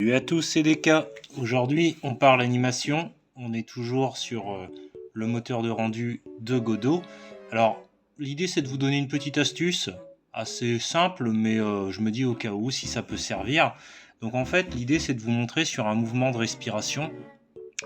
Salut à tous, c'est DK. Aujourd'hui, on parle animation. On est toujours sur le moteur de rendu de Godot. Alors, l'idée, c'est de vous donner une petite astuce assez simple, mais je me dis au cas où si ça peut servir. Donc, en fait, l'idée, c'est de vous montrer sur un mouvement de respiration.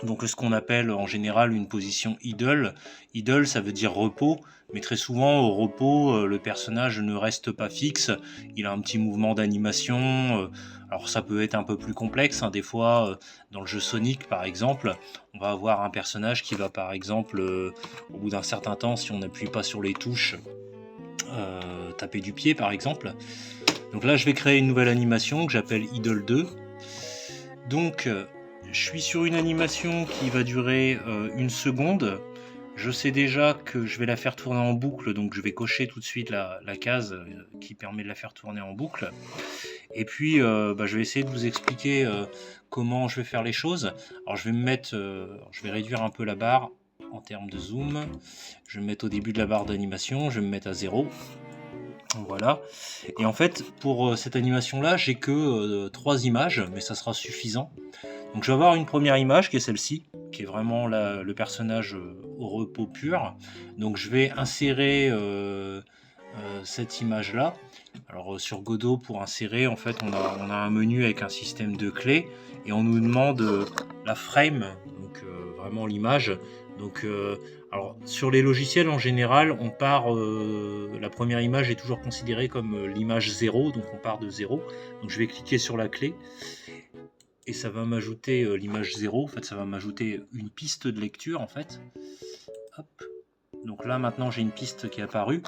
Donc, ce qu'on appelle en général une position idle. Idle, ça veut dire repos, mais très souvent au repos, le personnage ne reste pas fixe. Il a un petit mouvement d'animation. Alors, ça peut être un peu plus complexe, hein. Des fois, dans le jeu Sonic, par exemple, on va avoir un personnage qui va, par exemple, au bout d'un certain temps, si on n'appuie pas sur les touches, taper du pied, par exemple. Donc là, je vais créer une nouvelle animation que j'appelle Idle 2. Donc, je suis sur une animation qui va durer 1 seconde. Je sais déjà que je vais la faire tourner en boucle, donc je vais cocher tout de suite la case qui permet de la faire tourner en boucle. Et puis, je vais essayer de vous expliquer comment je vais faire les choses. Alors, je vais réduire un peu la barre en termes de zoom. Je vais me mettre au début de la barre d'animation, je vais me mettre à 0. Voilà. Et en fait, pour cette animation-là, j'ai que 3 images, mais ça sera suffisant. Donc je vais avoir une première image qui est celle-ci, qui est vraiment le personnage au repos pur. Donc je vais insérer cette image-là. Alors sur Godot, pour insérer, en fait, on a un menu avec un système de clés et on nous demande la frame, donc vraiment l'image. Donc alors sur les logiciels en général, on part, la première image est toujours considérée comme l'image 0, donc on part de 0. Donc je vais cliquer sur la clé et ça va m'ajouter l'image 0. En fait, ça va m'ajouter une piste de lecture en fait. Hop. Donc là maintenant j'ai une piste qui est apparue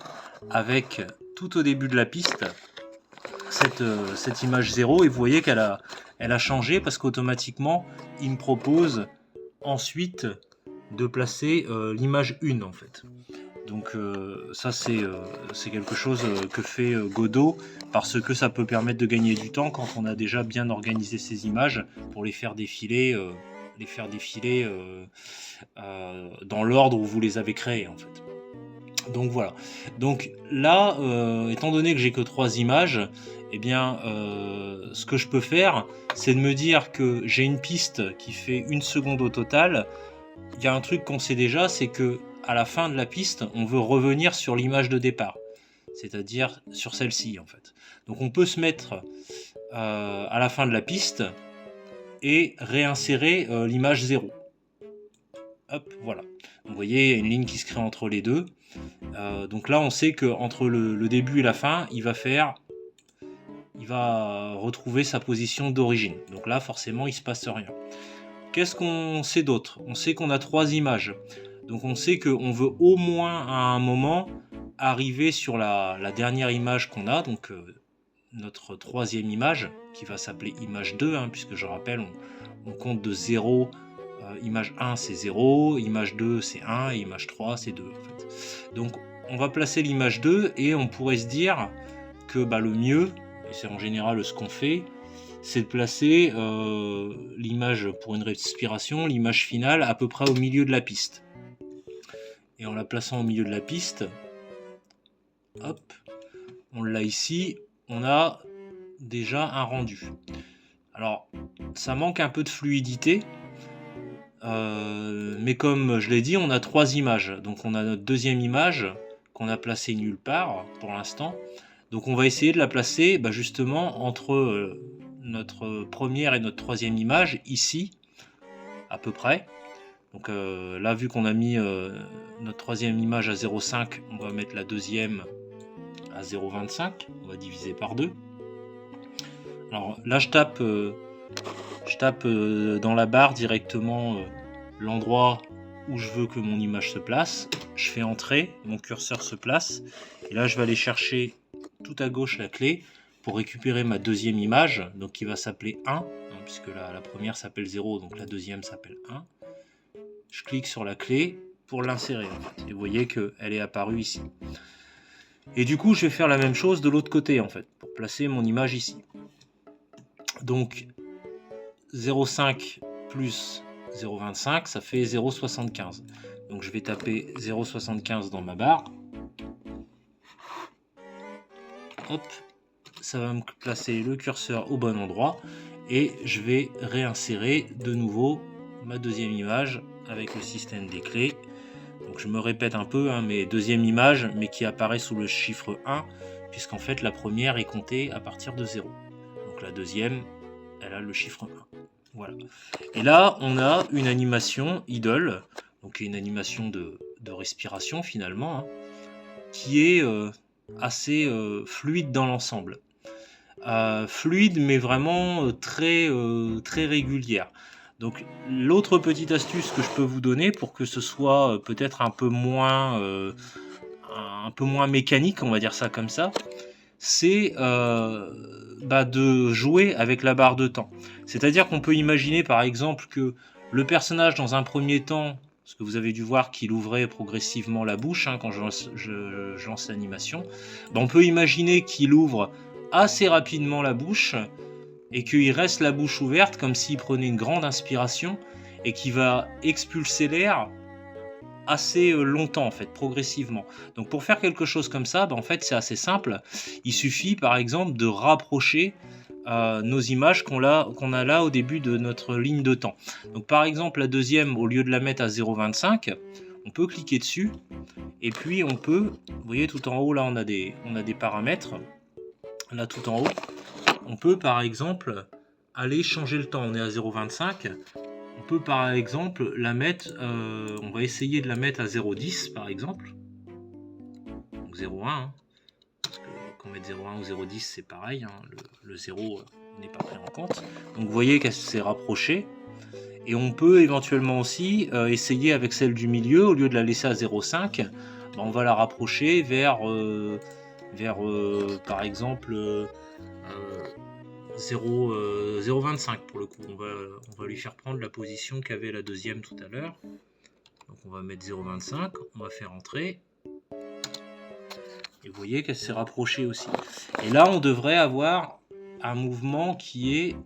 avec tout au début de la piste cette image 0 et vous voyez qu'elle a changé parce qu'automatiquement il me propose ensuite de placer l'image 1 en fait. Donc ça c'est quelque chose que fait Godot parce que ça peut permettre de gagner du temps quand on a déjà bien organisé ces images pour les faire défiler dans l'ordre où vous les avez créées en fait. Donc voilà. Donc là, étant donné que j'ai que 3 images, eh bien, ce que je peux faire, c'est de me dire que j'ai une piste qui fait 1 seconde au total. Il y a un truc qu'on sait déjà, c'est que à la fin de la piste, on veut revenir sur l'image de départ, c'est-à-dire sur celle-ci en fait. Donc on peut se mettre à la fin de la piste et réinsérer l'image 0. Hop, voilà. Donc, vous voyez, il y a une ligne qui se crée entre les deux. Donc là, on sait qu'entre le début et la fin, il va retrouver sa position d'origine. Donc là, forcément, il ne se passe rien. Qu'est-ce qu'on sait d'autre? On sait qu'on a 3 images. Donc on sait qu'on veut au moins à un moment arriver sur la dernière image qu'on a, donc notre 3e image, qui va s'appeler image 2, hein, puisque je rappelle, on compte de 0. Image 1 c'est 0, image 2 c'est 1 et image 3 c'est 2 en fait. Donc on va placer l'image 2 et on pourrait se dire que le mieux, et c'est en général ce qu'on fait, c'est de placer l'image pour une respiration, l'image finale à peu près au milieu de la piste. Et en la plaçant au milieu de la piste, hop, on l'a ici, on a déjà un rendu. Alors ça manque un peu de fluidité, mais comme je l'ai dit, on a 3 images. Donc on a notre 2e image qu'on a placée nulle part pour l'instant. Donc on va essayer de la placer justement entre notre 1re et notre 3e image, ici, à peu près. Donc là, vu qu'on a mis notre 3e image à 0,5, on va mettre la 2e à 0,25. On va diviser par 2. Alors là, je tape dans la barre directement l'endroit où je veux que mon image se place. Je fais entrer, mon curseur se place. Et là, je vais aller chercher tout à gauche la clé pour récupérer ma 2e image, donc qui va s'appeler 1, hein, puisque la première s'appelle 0, donc la 2e s'appelle 1. Je clique sur la clé pour l'insérer en fait. Et vous voyez qu'elle est apparue ici. Et du coup, je vais faire la même chose de l'autre côté en fait, pour placer mon image ici. Donc 0,5 plus 0,25, ça fait 0,75. Donc je vais taper 0,75 dans ma barre. Hop, ça va me placer le curseur au bon endroit. et je vais réinsérer de nouveau ma deuxième image avec le système des clés. Donc je me répète un peu, mais deuxième image, mais qui apparaît sous le chiffre 1, puisqu'en fait la première est comptée à partir de 0. Donc la deuxième, elle a le chiffre 1. Voilà. Et là, on a une animation idle, donc une animation de respiration finalement, qui est assez fluide dans l'ensemble. Fluide, mais vraiment très régulière. Donc l'autre petite astuce que je peux vous donner pour que ce soit peut-être un peu moins mécanique, on va dire ça comme ça, c'est de jouer avec la barre de temps. C'est-à-dire qu'on peut imaginer par exemple que le personnage dans un premier temps, parce que vous avez dû voir qu'il ouvrait progressivement la bouche quand je lance l'animation, on peut imaginer qu'il ouvre assez rapidement la bouche et qu'il reste la bouche ouverte comme s'il prenait une grande inspiration et qu'il va expulser l'air assez longtemps en fait, progressivement. Donc pour faire quelque chose comme ça, en fait c'est assez simple. Il suffit par exemple de rapprocher nos images qu'on a là au début de notre ligne de temps. Donc par exemple la deuxième, au lieu de la mettre à 0,25, on peut cliquer dessus et puis on peut, vous voyez tout en haut là on a des paramètres. Là tout en haut, on peut par exemple aller changer le temps. On est à 0,25. On peut par exemple la mettre, on va essayer de la mettre à 0,10 par exemple. Donc 0,1. Parce que qu'on mette 0,1 ou 0,10 c'est pareil. Le 0 n'est pas pris en compte. Donc vous voyez qu'elle s'est rapprochée. Et on peut éventuellement aussi essayer avec celle du milieu, au lieu de la laisser à 0,5, on va la rapprocher vers par exemple 0,25 pour le coup. On va lui faire prendre la position qu'avait la deuxième tout à l'heure. Donc on va mettre 0,25, on va faire entrer. Et vous voyez qu'elle s'est rapprochée aussi. Et là on devrait avoir un mouvement qui est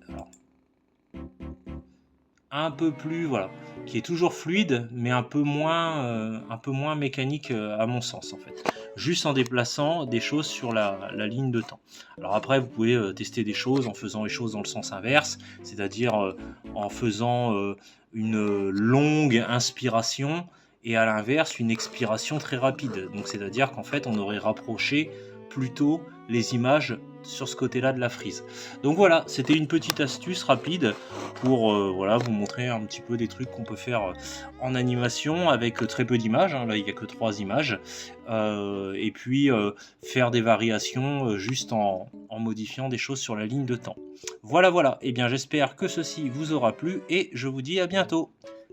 un peu plus, voilà, qui est toujours fluide, mais un peu moins mécanique à mon sens en fait. Juste en déplaçant des choses sur la ligne de temps. Alors après, vous pouvez tester des choses en faisant les choses dans le sens inverse, c'est-à-dire en faisant une longue inspiration et à l'inverse une expiration très rapide. Donc c'est-à-dire qu'en fait, on aurait rapproché plutôt les images sur ce côté-là de la frise. Donc voilà, c'était une petite astuce rapide pour vous montrer un petit peu des trucs qu'on peut faire en animation avec très peu d'images. Là, il n'y a que 3 images. Et puis faire des variations juste en modifiant des choses sur la ligne de temps. Voilà. Et bien, j'espère que ceci vous aura plu et je vous dis à bientôt.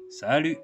Salut!